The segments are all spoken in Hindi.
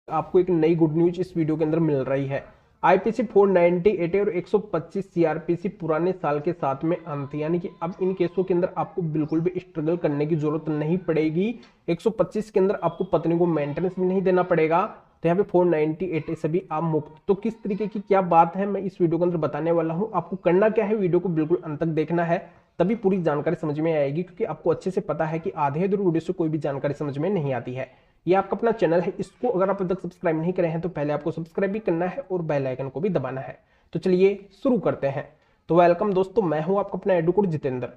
आपको एक नई गुड न्यूज इस वीडियो के अंदर मिल रही है। आईपीसी 498 और 125 सीआरपीसी पुराने साल के साथ में अंत, यानी कि अब इन केसों के अंदर आपको बिल्कुल भी स्ट्रगल करने की जरूरत नहीं पड़ेगी। 125 के अंदर आपको पत्नी को मेंटेनेंस भी नहीं देना पड़ेगा, तो यहाँ पे 498 से भी आप मुक्त। तो किस तरीके की क्या बात है मैं इस वीडियो के अंदर बताने वाला हूँ। आपको करना क्या है, वीडियो को बिल्कुल अंत तक देखना है, तभी पूरी जानकारी समझ में आएगी। क्योंकि आपको अच्छे से पता है कि आधे अधूरे वीडियो से कोई भी जानकारी समझ में नहीं आती है। ये आपका अपना चैनल है, इसको अगर आप अब तक सब्सक्राइब नहीं करे हैं तो पहले आपको सब्सक्राइब भी करना है और बेल आइकन को भी दबाना है। तो चलिए शुरू करते हैं। तो वेलकम दोस्तों, मैं हूं आपका अपना एडुकोड जितेंद्र।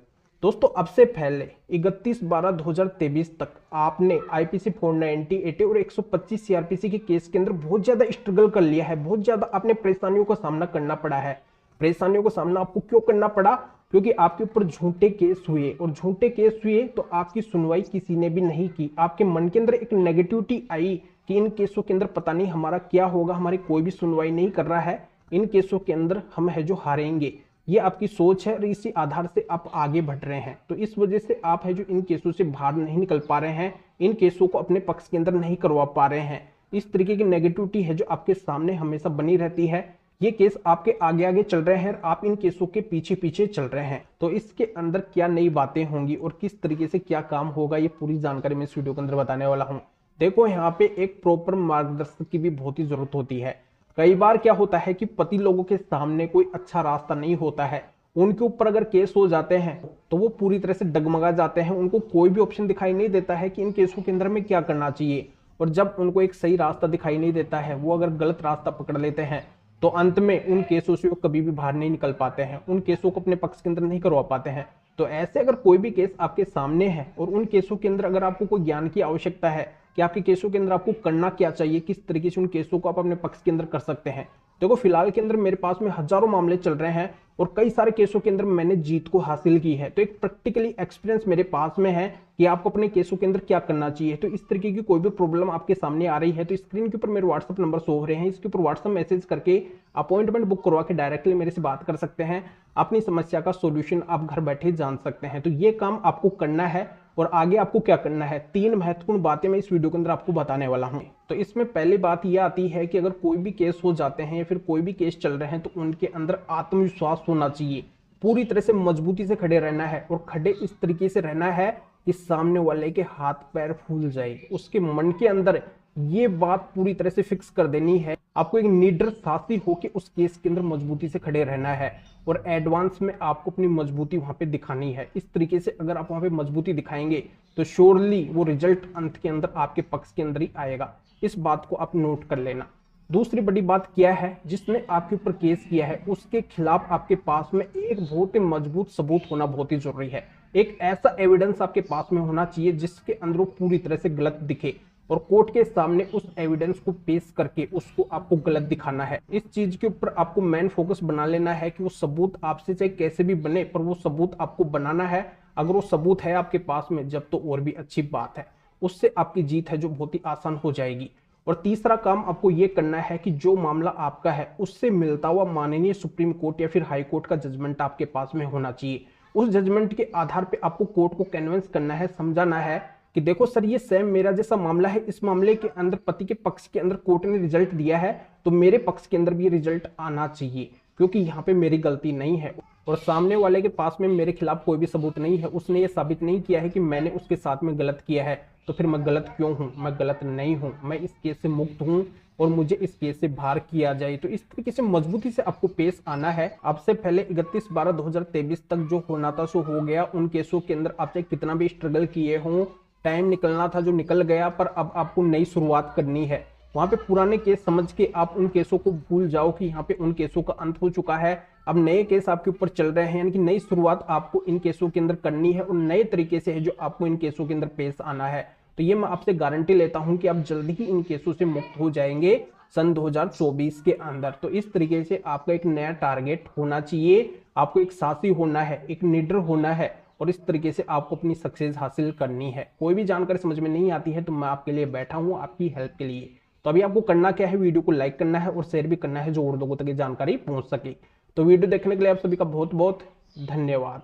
दोस्तों, अब से पहले 31/12/2023 तक आपने आईपीसी 498 और 125 सीआरपीसी के केस के अंदर बहुत ज्यादा स्ट्रगल कर लिया है, बहुत ज्यादा आपने परेशानियों का सामना करना पड़ा है। परेशानियों का सामना आपको क्यों करना पड़ा? क्योंकि आपके ऊपर झूठे केस हुए, और झूठे केस हुए तो आपकी सुनवाई किसी ने भी नहीं की। आपके मन के अंदर एक नेगेटिविटी आई कि इन केसों के अंदर पता नहीं हमारा क्या होगा, हमारी कोई भी सुनवाई नहीं कर रहा है, इन केसों के अंदर हम है जो हारेंगे। ये आपकी सोच है और इसी आधार से आप आगे बढ़ रहे हैं। तो इस वजह से आप है जो इन केसों से बाहर नहीं निकल पा रहे हैं, इन केसों को अपने पक्ष के अंदर नहीं करवा पा रहे हैं। इस तरीके की नेगेटिविटी है जो आपके सामने हमेशा बनी रहती है। ये केस आपके आगे आगे चल रहे हैं, आप इन केसों के पीछे पीछे चल रहे हैं। तो इसके अंदर क्या नई बातें होंगी और किस तरीके से क्या काम होगा, ये पूरी जानकारी मैं इस वीडियो के अंदर बताने वाला हूं। देखो, यहाँ पे एक प्रॉपर मार्गदर्शक की भी बहुत ही जरूरत होती है। कई बार क्या होता है कि पति लोगों के सामने कोई अच्छा रास्ता नहीं होता है, उनके ऊपर अगर केस हो जाते हैं तो वो पूरी तरह से डगमगा जाते हैं। उनको कोई भी ऑप्शन दिखाई नहीं देता है कि इन केसों के अंदर में क्या करना चाहिए। और जब उनको एक सही रास्ता दिखाई नहीं देता है, वो अगर गलत रास्ता पकड़ लेते हैं तो अंत में उन केसों से वो कभी भी बाहर नहीं निकल पाते हैं, उन केसों को अपने पक्ष के अंदर नहीं करवा पाते हैं। तो ऐसे अगर कोई भी केस आपके सामने है और उन केसों के अंदर अगर आपको कोई ज्ञान की आवश्यकता है कि आपके केसों के अंदर आपको करना क्या चाहिए, किस तरीके से उन केसों को आप अपने पक्ष के अंदर कर सकते हैं। देखो, फिलहाल के अंदर मेरे पास में हजारों मामले चल रहे हैं और कई सारे केसों के अंदर मैंने जीत को हासिल की है। तो एक प्रैक्टिकली एक्सपीरियंस मेरे पास में है कि आपको अपने केसों के अंदर क्या करना चाहिए। तो इस तरीके की कोई भी प्रॉब्लम आपके सामने आ रही है तो स्क्रीन के ऊपर मेरे व्हाट्सअप नंबर शो हो रहे हैं, इसके ऊपर व्हाट्सअप मैसेज करके अपॉइंटमेंट बुक करवा के डायरेक्टली मेरे से बात कर सकते हैं। अपनी समस्या का सोल्यूशन आप घर बैठे जान सकते हैं। तो ये काम आपको करना है और आगे आपको क्या करना है, 3 महत्वपूर्ण बातें मैं इस वीडियो के अंदर आपको बताने वाला हूं। तो इसमें पहली बात यह आती है कि अगर कोई भी केस हो जाते हैं या फिर कोई भी केस चल रहे हैं तो उनके अंदर आत्मविश्वास होना चाहिए। पूरी तरह से मजबूती से खड़े रहना है और खड़े इस तरीके से रहना है कि सामने वाले के हाथ पैर फूल जाए। उसके मन के अंदर ये बात पूरी तरह से फिक्स कर देनी है। आपको एक निडर साहसी होकर उस केस के अंदर मजबूती से खड़े रहना है और एडवांस में आपको अपनी मजबूती वहां पे दिखानी है। इस तरीके से अगर आप वहां पे मजबूती दिखाएंगे तो श्योरली वो रिजल्ट अंत के अंदर आपके पक्ष के अंदर ही आएगा। इस बात को आप नोट कर लेना। दूसरी बड़ी बात क्या है, जिसने आपके ऊपर केस किया है उसके खिलाफ आपके पास में एक बहुत ही मजबूत सबूत होना बहुत ही जरूरी है। एक ऐसा एविडेंस आपके पास में होना चाहिए जिसके अंदर वो पूरी तरह से गलत दिखे और कोर्ट के सामने उस एविडेंस को पेश करके उसको आपको गलत दिखाना है। इस चीज के ऊपर आपको मेन फोकस बना लेना है कि वो सबूत आपसे चाहे कैसे भी बने पर वो सबूत आपको बनाना है। अगर वो सबूत है आपके पास में जब तो और भी अच्छी बात है, उससे आपकी जीत है जो बहुत ही आसान हो जाएगी। और तीसरा काम आपको यह करना है कि जो मामला आपका है उससे मिलता हुआ माननीय सुप्रीम कोर्ट या फिर हाई कोर्ट का जजमेंट आपके पास में होना चाहिए। उस जजमेंट के आधार पे आपको कोर्ट को कन्विंस करना है, समझाना है कि देखो सर, ये सेम मेरा जैसा मामला है, इस मामले के अंदर पति के पक्ष के अंदर कोर्ट ने रिजल्ट दिया है तो मेरे पक्ष के अंदर भी ये रिजल्ट आना चाहिए, क्योंकि यहाँ पे मेरी गलती नहीं है और सामने वाले के पास में मेरे खिलाफ कोई भी सबूत नहीं है। उसने ये साबित नहीं किया है कि मैंने उसके साथ में गलत किया है, तो फिर मैं गलत क्यों हूं? मैं गलत नहीं हूं, मैं इस केस से मुक्त हूं और मुझे इस केस से बाहर किया जाए। तो इस तरीके से मजबूती से आपको पेश आना है। आपसे पहले 31/12/2023 तक जो होना था सो हो गया। उन केसों के अंदर आपसे कितना भी स्ट्रगल किए हों, टाइम निकलना था जो निकल गया, पर अब आपको नई शुरुआत करनी है। वहां पे पुराने केस समझ के आप उन केसों को भूल जाओ कि यहाँ पे उन केसों का अंत हो चुका है। अब नए केस आपके ऊपर चल रहे हैं, यानी कि नई शुरुआत आपको इन केसों के अंदर करनी है और नए तरीके से है जो आपको इन केसों के अंदर पेश आना है। तो ये मैं आपसे गारंटी लेता हूं कि आप जल्दी ही इन केसों से मुक्त हो जाएंगे सन 2024 के अंदर। तो इस तरीके से आपका एक नया टारगेट होना चाहिए, आपको एक साहसी होना है, एक लीडर होना है और इस तरीके से आपको अपनी सक्सेस हासिल करनी है। कोई भी जानकारी समझ में नहीं आती है तो मैं आपके लिए बैठा हूं, आपकी हेल्प के लिए। तो अभी आपको करना क्या है, वीडियो को लाइक करना है और शेयर भी करना है जो और लोगों तक ये जानकारी पहुंच सके। तो वीडियो देखने के लिए आप सभी का बहुत बहुत धन्यवाद।